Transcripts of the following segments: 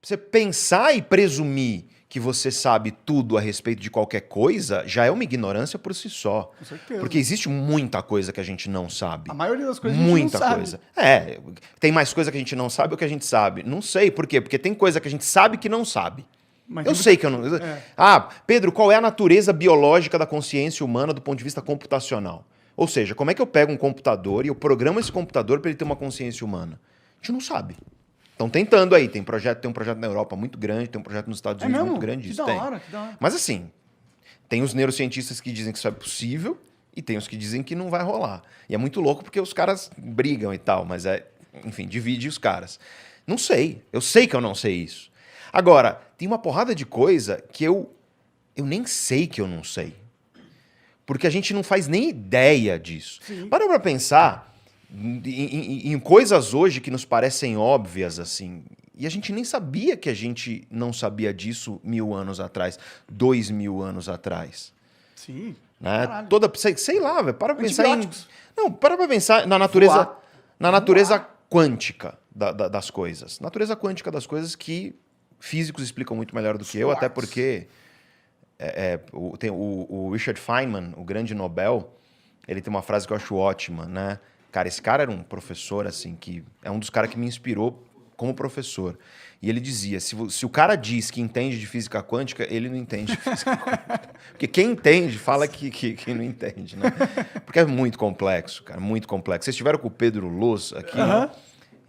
você pensar e presumir que você sabe tudo a respeito de qualquer coisa já é uma ignorância por si só. Com certeza. Porque existe muita coisa que a gente não sabe. A maioria das coisas a gente Muita não sabe. coisa. Tem mais coisa que a gente não sabe ou que a gente sabe? Não sei. Por quê? Porque tem coisa que a gente sabe que não sabe. Mas Eu sei que eu não... Pedro, qual é a natureza biológica da consciência humana do ponto de vista computacional? Ou seja, como é que eu pego um computador e eu programo esse computador para ele ter uma consciência humana? A gente não sabe. Estão tentando aí. Tem um projeto na Europa muito grande, tem um projeto nos Estados Unidos muito grande. Que da hora. Mas assim, tem os neurocientistas que dizem que isso é possível e tem os que dizem que não vai rolar. E é muito louco porque os caras brigam e tal, mas enfim, divide os caras. Não sei. Eu sei que eu não sei isso. Agora, tem uma porrada de coisa que eu nem sei que eu não sei. Porque a gente não faz nem ideia disso. Sim. Para pra pensar em coisas hoje que nos parecem óbvias, assim. E a gente nem sabia que a gente não sabia disso 1000 anos atrás, 2000 anos atrás. Sim. Né? Sei lá, velho. Para pra pensar em. Não, para pra pensar na natureza quântica das coisas. Natureza quântica das coisas que físicos explicam muito melhor do que eu, até porque tem o Richard Feynman, o grande Nobel, ele tem uma frase que eu acho ótima, né? Cara, esse cara era um professor, assim, que é um dos caras que me inspirou como professor. E ele dizia, se o cara diz que entende de física quântica, ele não entende de física quântica. Porque quem entende fala que não entende, né? Porque é muito complexo, cara, muito complexo. Vocês estiveram com o Pedro Loz aqui,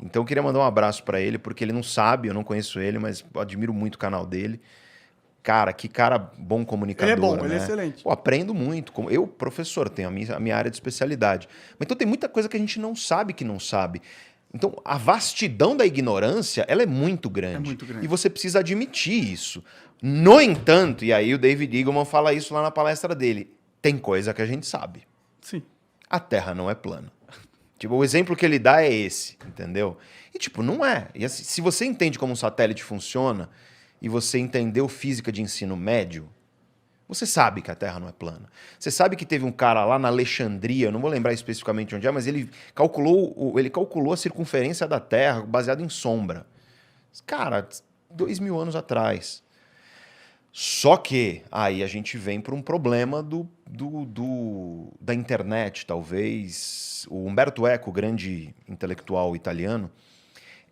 então eu queria mandar um abraço para ele, porque ele não sabe, eu não conheço ele, mas eu admiro muito o canal dele. Cara, que cara bom comunicador, ele é bom, né? ele é excelente. Pô, aprendo muito. Eu, professor, tenho a minha área de especialidade. Mas então tem muita coisa que a gente não sabe que não sabe. Então, a vastidão da ignorância, ela é muito grande. É muito grande. E você precisa admitir isso. No entanto, e aí o David Eagleman fala isso lá na palestra dele, tem coisa que a gente sabe. Sim. A Terra não é plana. Tipo, o exemplo que ele dá é esse, entendeu? E tipo, não é. E assim, se você entende como um satélite funciona e você entendeu física de ensino médio, você sabe que a Terra não é plana. Você sabe que teve um cara lá na Alexandria, eu não vou lembrar especificamente onde é, mas ele calculou a circunferência da Terra baseado em sombra. Cara, 2000 anos atrás. Só que aí a gente vem para um problema da internet, talvez. O Umberto Eco, grande intelectual italiano,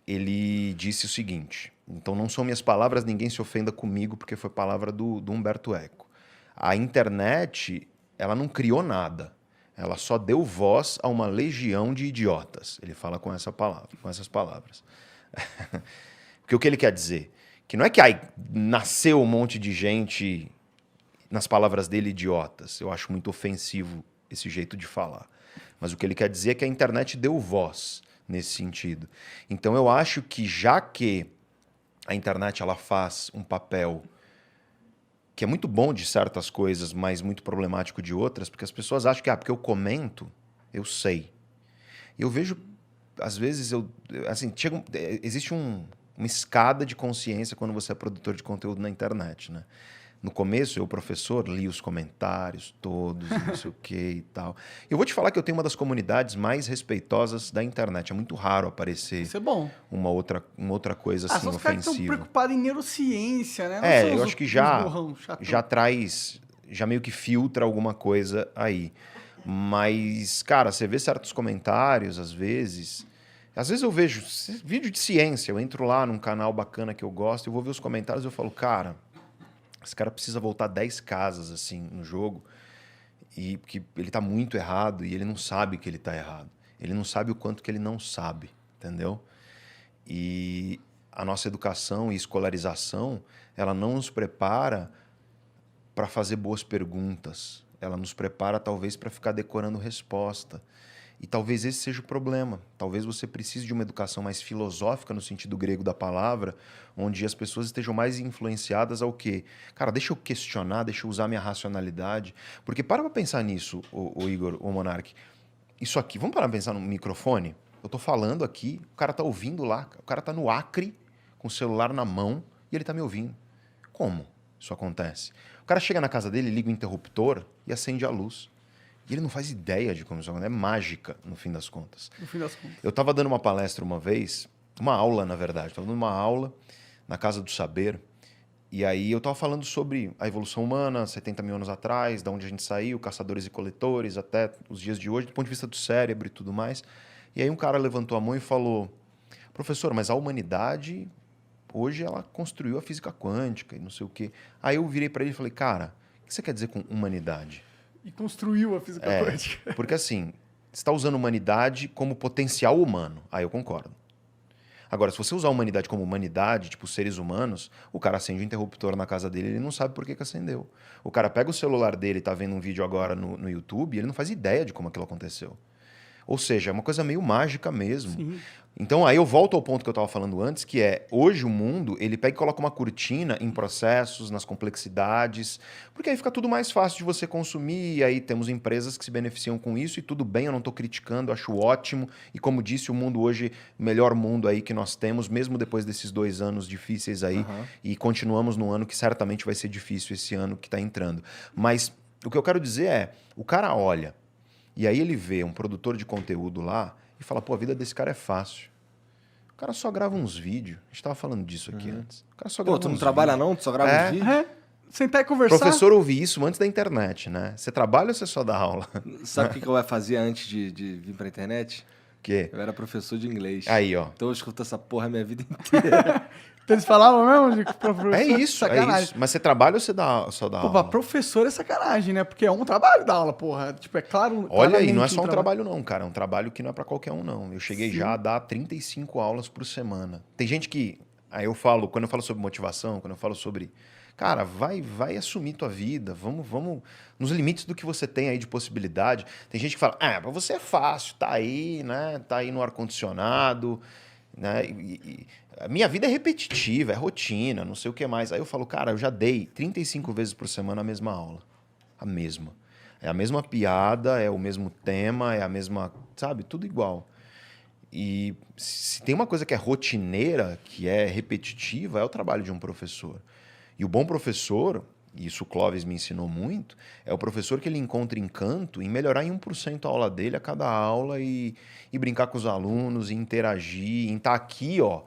ele disse o seguinte, então não são minhas palavras, ninguém se ofenda comigo, porque foi palavra do Umberto Eco. A internet, ela não criou nada. Ela só deu voz a uma legião de idiotas. Ele fala com essas palavras. Porque o que ele quer dizer? Que não é que nasceu um monte de gente, nas palavras dele, idiotas. Eu acho muito ofensivo esse jeito de falar. Mas o que ele quer dizer é que a internet deu voz nesse sentido. Então eu acho que já que a internet ela faz um papel que é muito bom de certas coisas, mas muito problemático de outras, porque as pessoas acham que porque eu comento, eu sei. E eu vejo, às vezes, existe uma escada de consciência quando você é produtor de conteúdo na internet, né? No começo, eu, professor, li os comentários todos, não sei o que e tal. Eu vou te falar que eu tenho uma das comunidades mais respeitosas da internet. É muito raro aparecer Isso é bom. uma outra coisa assim só os caras que estão ofensiva. preocupados em neurociência, né? Não Eu acho que já meio que filtra alguma coisa aí. Mas, cara, você vê certos comentários, às vezes eu vejo vídeo de ciência, eu entro lá num canal bacana que eu gosto, eu vou ver os comentários e eu falo, cara, esse cara precisa voltar 10 casas assim no jogo, e porque ele tá muito errado e ele não sabe que ele tá errado. Ele não sabe o quanto que ele não sabe, entendeu? E a nossa educação e escolarização, ela não nos prepara para fazer boas perguntas. Ela nos prepara, talvez, para ficar decorando resposta. E talvez esse seja o problema. Talvez você precise de uma educação mais filosófica, no sentido grego da palavra, onde as pessoas estejam mais influenciadas ao quê? Cara, deixa eu questionar, deixa eu usar minha racionalidade. Porque para pensar nisso, o Igor, o Monark. Isso aqui, vamos parar para pensar no microfone? Eu tô falando aqui, o cara tá ouvindo lá, o cara tá no Acre, com o celular na mão, e ele tá me ouvindo. Como isso acontece? O cara chega na casa dele, liga o interruptor e acende a luz. E ele não faz ideia de como isso acontece. É mágica, no fim das contas. No fim das contas. Eu estava dando uma palestra uma vez, uma aula, na verdade. Estava dando uma aula na Casa do Saber. E aí eu tava falando sobre a evolução humana, 70 mil anos atrás, da onde a gente saiu, caçadores e coletores, até os dias de hoje, do ponto de vista do cérebro e tudo mais. E aí um cara levantou a mão e falou, professor, mas a humanidade, hoje ela construiu a física quântica e não sei o quê. Aí eu virei para ele e falei, cara, o que você quer dizer com humanidade? E construiu a física quântica. Porque assim, você está usando humanidade como potencial humano. Aí eu concordo. Agora, se você usar a humanidade como humanidade, tipo seres humanos, o cara acende o interruptor na casa dele, ele não sabe por que acendeu. O cara pega o celular dele e tá vendo um vídeo agora no YouTube, e ele não faz ideia de como aquilo aconteceu. Ou seja, é uma coisa meio mágica mesmo. Sim. Então, aí eu volto ao ponto que eu estava falando antes, que é, hoje o mundo, ele pega e coloca uma cortina em processos, nas complexidades, porque aí fica tudo mais fácil de você consumir, e aí temos empresas que se beneficiam com isso, e tudo bem, eu não estou criticando, acho ótimo, e como disse, o mundo hoje, o melhor mundo aí que nós temos, mesmo depois desses 2 anos difíceis aí, e continuamos num ano que certamente vai ser difícil esse ano que está entrando. Mas o que eu quero dizer é, o cara olha, e aí ele vê um produtor de conteúdo lá, e fala, pô, a vida desse cara é fácil. O cara só grava uns vídeos. A gente tava falando disso aqui antes. O cara só grava Pô, tu não uns trabalha vídeos. não? Tu só grava uns vídeos? Sentar e conversar. Professor ouvi isso antes da internet, né? Você trabalha ou você só dá aula? Sabe o que eu ia fazer antes de vir pra internet? O quê? Eu era professor de inglês. Aí, ó. Então eu escuto essa porra a minha vida inteira. Então eles falavam mesmo de professor? É isso, Sacanagem. é isso. Mas você trabalha ou você só dá Pô, aula? pra professor é sacanagem, né? Porque é um trabalho da aula, porra. Tipo, é claro. Olha aí, não é claramente só um trabalho não, cara. É um trabalho que não é pra qualquer um, não. Eu cheguei Sim. já a dar 35 aulas por semana. Tem gente que... Aí eu falo, quando eu falo sobre motivação, quando eu falo sobre... Cara, vai assumir tua vida, vamos nos limites do que você tem aí de possibilidade. Tem gente que fala, pra você é fácil, tá aí, né? Tá aí no ar-condicionado, né? A minha vida é repetitiva, é rotina, não sei o que mais. Aí eu falo, cara, eu já dei 35 vezes por semana a mesma aula. A mesma. É a mesma piada, é o mesmo tema, é a mesma, sabe? Tudo igual. E se tem uma coisa que é rotineira, que é repetitiva, é o trabalho de um professor. E o bom professor, e isso o Clóvis me ensinou muito, é o professor que ele encontra encanto em melhorar em 1% a aula dele a cada aula e brincar com os alunos, e interagir, em estar aqui, ó.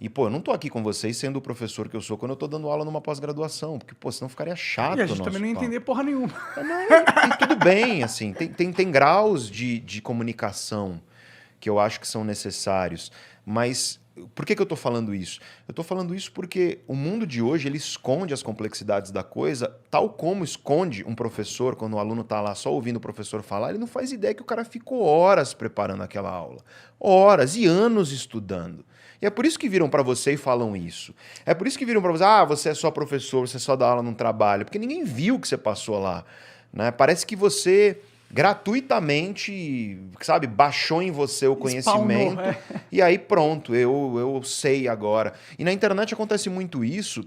E, pô, eu não tô aqui com vocês sendo o professor que eu sou quando eu tô dando aula numa pós-graduação, porque, pô, senão ficaria chato. E a gente também não ia entender porra nenhuma. Não, e tudo bem, assim, tem graus de comunicação que eu acho que são necessários, mas por que eu estou falando isso? Eu estou falando isso porque o mundo de hoje ele esconde as complexidades da coisa, tal como esconde um professor, quando o aluno está lá só ouvindo o professor falar, ele não faz ideia que o cara ficou horas preparando aquela aula, horas e anos estudando. E é por isso que viram para você e falam isso. É por isso que viram para você, você é só professor, você só dá aula num trabalho, porque ninguém viu o que você passou lá, né? Parece que você gratuitamente, sabe, baixou em você o conhecimento. E aí pronto, eu sei agora. E na internet acontece muito isso,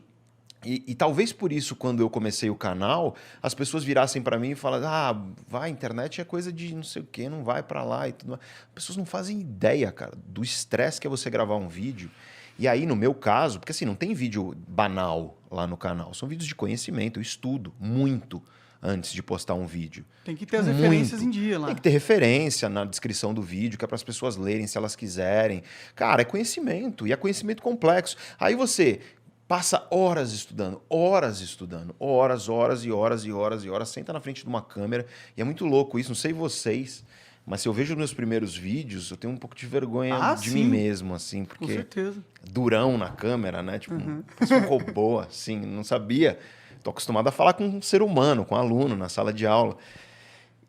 e talvez por isso, quando eu comecei o canal, as pessoas virassem para mim e falassem, vai, internet é coisa de não sei o quê, não vai para lá e tudo mais. As pessoas não fazem ideia, cara, do estresse que é você gravar um vídeo. E aí, no meu caso, porque assim, não tem vídeo banal lá no canal, são vídeos de conhecimento, eu estudo muito antes de postar um vídeo. Tem que ter as referências em dia lá. Tem que ter referência na descrição do vídeo, que é para as pessoas lerem se elas quiserem. Cara, é conhecimento, e é conhecimento complexo. Aí você passa horas estudando, horas, e horas, senta na frente de uma câmera, e é muito louco isso, não sei vocês, mas se eu vejo os meus primeiros vídeos, eu tenho um pouco de vergonha de mim mesmo, assim, porque... Com certeza. Durão na câmera, né? Tipo, parece um robô, assim, não sabia... Tô acostumado a falar com um ser humano, com um aluno na sala de aula.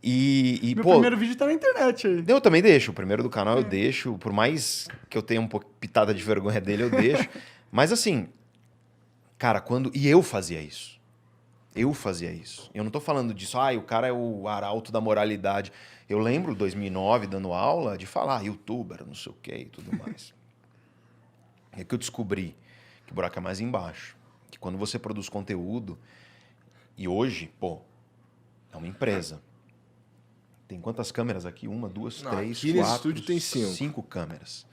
Meu primeiro vídeo tá na internet aí. Eu também deixo. O primeiro do canal eu deixo. Por mais que eu tenha um pouco pitada de vergonha dele, eu deixo. Mas assim, cara, e eu fazia isso. Eu fazia isso. Eu não tô falando disso, o cara é o arauto da moralidade. Eu lembro, 2009, dando aula, de falar, youtuber, não sei o quê e tudo mais. É que eu descobri que o buraco é mais embaixo. Que quando você produz conteúdo, e hoje, é uma empresa. Tem quantas câmeras aqui? 1, 2, 3, aqui 4, nesse estúdio tem 5 câmeras.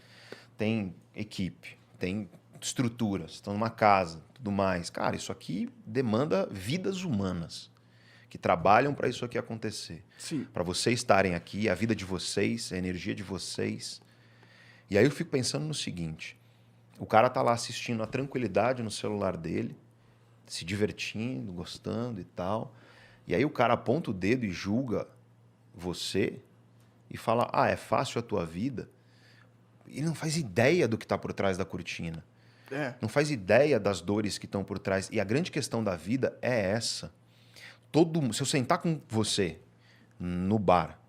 Tem equipe, tem estruturas, estão numa casa, tudo mais. Cara, isso aqui demanda vidas humanas que trabalham para isso aqui acontecer. Para vocês estarem aqui, a vida de vocês, a energia de vocês. E aí eu fico pensando no seguinte, O cara tá lá assistindo a tranquilidade no celular dele, se divertindo, gostando e tal. E aí o cara aponta o dedo e julga você e fala, é fácil a tua vida. Ele não faz ideia do que está por trás da cortina. Não faz ideia das dores que estão por trás. E a grande questão da vida é essa. Se eu sentar com você no bar,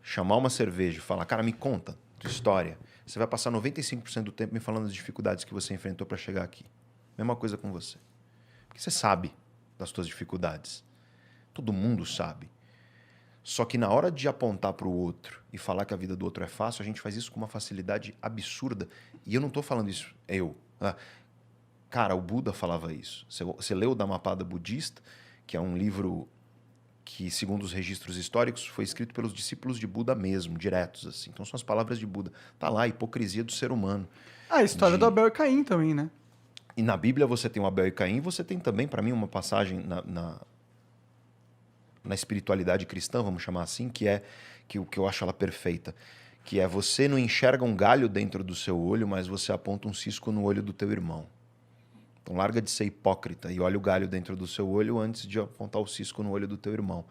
chamar uma cerveja e falar, cara, me conta tua história, você vai passar 95% do tempo me falando das dificuldades que você enfrentou para chegar aqui. Mesma coisa com você. Porque você sabe das suas dificuldades. Todo mundo sabe. Só que na hora de apontar para o outro e falar que a vida do outro é fácil, a gente faz isso com uma facilidade absurda. E eu não estou falando isso, Cara, o Buda falava isso. Você leu o Dhammapada Budista, que é um livro que, segundo os registros históricos, foi escrito pelos discípulos de Buda mesmo, diretos, assim. Então são as palavras de Buda. Tá lá, a hipocrisia do ser humano. A história do Abel e Caim também, né? E na Bíblia você tem o Abel e Caim, você tem também, para mim, uma passagem na espiritualidade cristã, vamos chamar assim, que eu acho ela perfeita, que é você não enxerga um galho dentro do seu olho, mas você aponta um cisco no olho do teu irmão. Então larga de ser hipócrita e olha o galho dentro do seu olho antes de apontar o cisco no olho do teu irmão.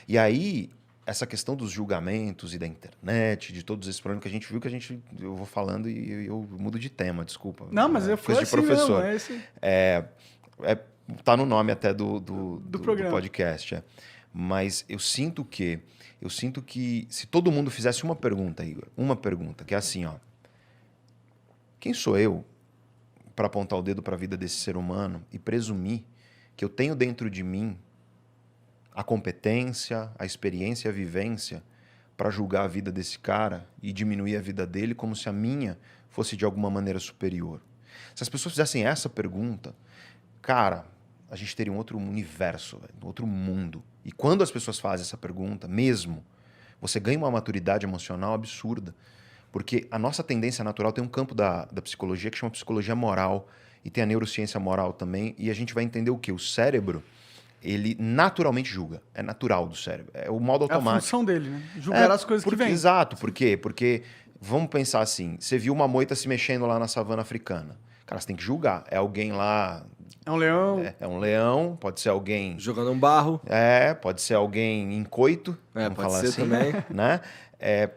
E aí, essa questão dos julgamentos e da internet, de todos esses problemas que a gente viu, eu vou falando e eu mudo de tema, desculpa. Não, mas eu fui coisa assim de professor. mesmo, é esse... Tá no nome até do podcast. Mas eu sinto que se todo mundo fizesse uma pergunta, Igor, que é assim, quem sou eu para apontar o dedo para a vida desse ser humano e presumir que eu tenho dentro de mim a competência, a experiência, a vivência para julgar a vida desse cara e diminuir a vida dele como se a minha fosse de alguma maneira superior? Se as pessoas fizessem essa pergunta, cara, a gente teria um outro universo, um outro mundo. E quando as pessoas fazem essa pergunta, mesmo, você ganha uma maturidade emocional absurda. Porque a nossa tendência natural tem um campo da psicologia que chama psicologia moral, e tem a neurociência moral também, e a gente vai entender o quê? O cérebro, ele naturalmente julga. É natural do cérebro. É o modo automático. É a função dele, né? Julgar as coisas que vêm. Exato. Por quê? Porque, vamos pensar assim, você viu uma moita se mexendo lá na savana africana. Cara, você tem que julgar. É alguém lá... É um leão. É um leão, pode ser alguém... Jogando um barro. Pode ser alguém em coito. Pode falar ser assim, também. Né?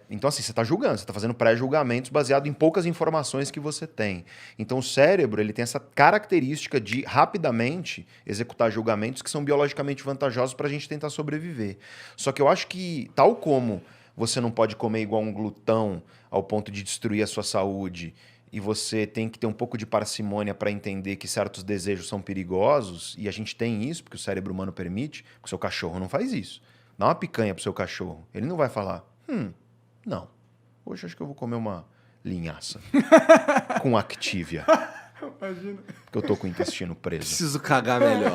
Então, assim, você está julgando, você está fazendo pré-julgamentos baseado em poucas informações que você tem. Então, o cérebro ele tem essa característica de rapidamente executar julgamentos que são biologicamente vantajosos para a gente tentar sobreviver. Só que eu acho que, tal como você não pode comer igual um glutão ao ponto de destruir a sua saúde, e você tem que ter um pouco de parcimônia para entender que certos desejos são perigosos, e a gente tem isso, porque o cérebro humano permite, porque o seu cachorro não faz isso. Dá uma picanha pro seu cachorro, ele não vai falar, não, hoje acho que eu vou comer uma linhaça com Activia. Imagina. Porque eu tô com o intestino preso. Preciso cagar melhor.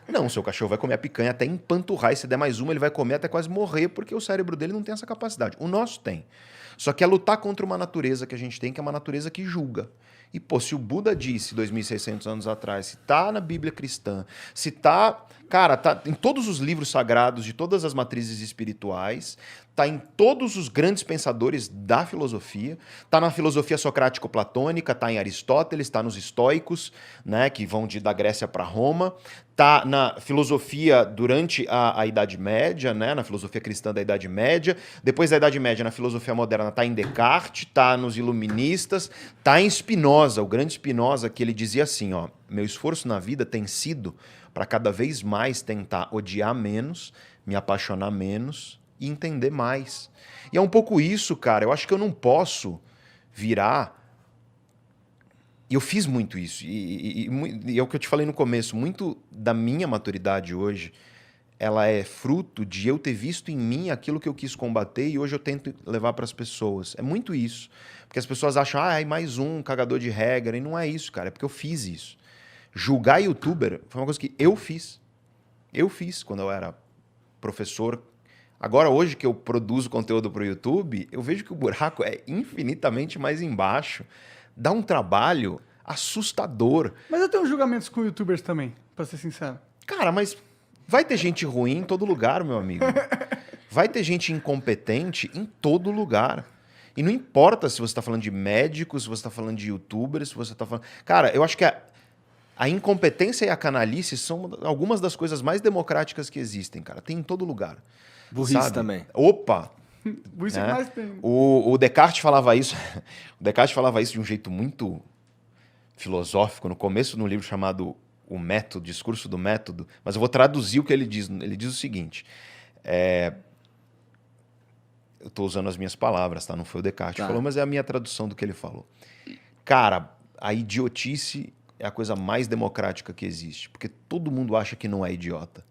Não, o seu cachorro vai comer a picanha até empanturrar, e se der mais uma, ele vai comer até quase morrer, porque o cérebro dele não tem essa capacidade. O nosso tem. Só que é lutar contra uma natureza que a gente tem, que é uma natureza que julga. E, se o Buda disse 2.600 anos atrás, se tá na Bíblia cristã, se tá... Cara, tá em todos os livros sagrados de todas as matrizes espirituais, tá em todos os grandes pensadores da filosofia, tá na filosofia socrático-platônica, tá em Aristóteles, tá nos estoicos, né, que vão da Grécia para Roma, tá na filosofia durante a Idade Média, né, na filosofia cristã da Idade Média, depois da Idade Média, na filosofia moderna, tá em Descartes, tá nos iluministas, tá em Spinoza, o grande Spinoza, que ele dizia assim, meu esforço na vida tem sido para cada vez mais tentar odiar menos, me apaixonar menos e entender mais. E é um pouco isso, cara. Eu acho que eu não posso virar... E eu fiz muito isso. E é o que eu te falei no começo. Muito da minha maturidade hoje, ela é fruto de eu ter visto em mim aquilo que eu quis combater e hoje eu tento levar para as pessoas. É muito isso. Porque as pessoas acham, mais um cagador de regra. E não é isso, cara. É porque eu fiz isso. Julgar youtuber foi uma coisa que eu fiz. Eu fiz quando eu era professor. Agora, hoje que eu produzo conteúdo para o YouTube, eu vejo que o buraco é infinitamente mais embaixo. Dá um trabalho assustador. Mas eu tenho julgamentos com youtubers também, para ser sincero. Cara, mas vai ter gente ruim em todo lugar, meu amigo. Vai ter gente incompetente em todo lugar. E não importa se você está falando de médicos, se você está falando de youtubers, se você está falando... Cara, eu acho que a incompetência e a canalice são algumas das coisas mais democráticas que existem, cara. Tem em todo lugar. Burrice sabe? também. Opa! Por isso que mais tem. O Descartes falava isso. O Descartes falava isso de um jeito muito filosófico no começo de um livro chamado O Método, Discurso do Método, mas eu vou traduzir o que ele diz. Ele diz o seguinte: eu estou usando as minhas palavras, tá? Não foi o Descartes que falou, mas é a minha tradução do que ele falou. Cara, a idiotice é a coisa mais democrática que existe, porque todo mundo acha que não é idiota.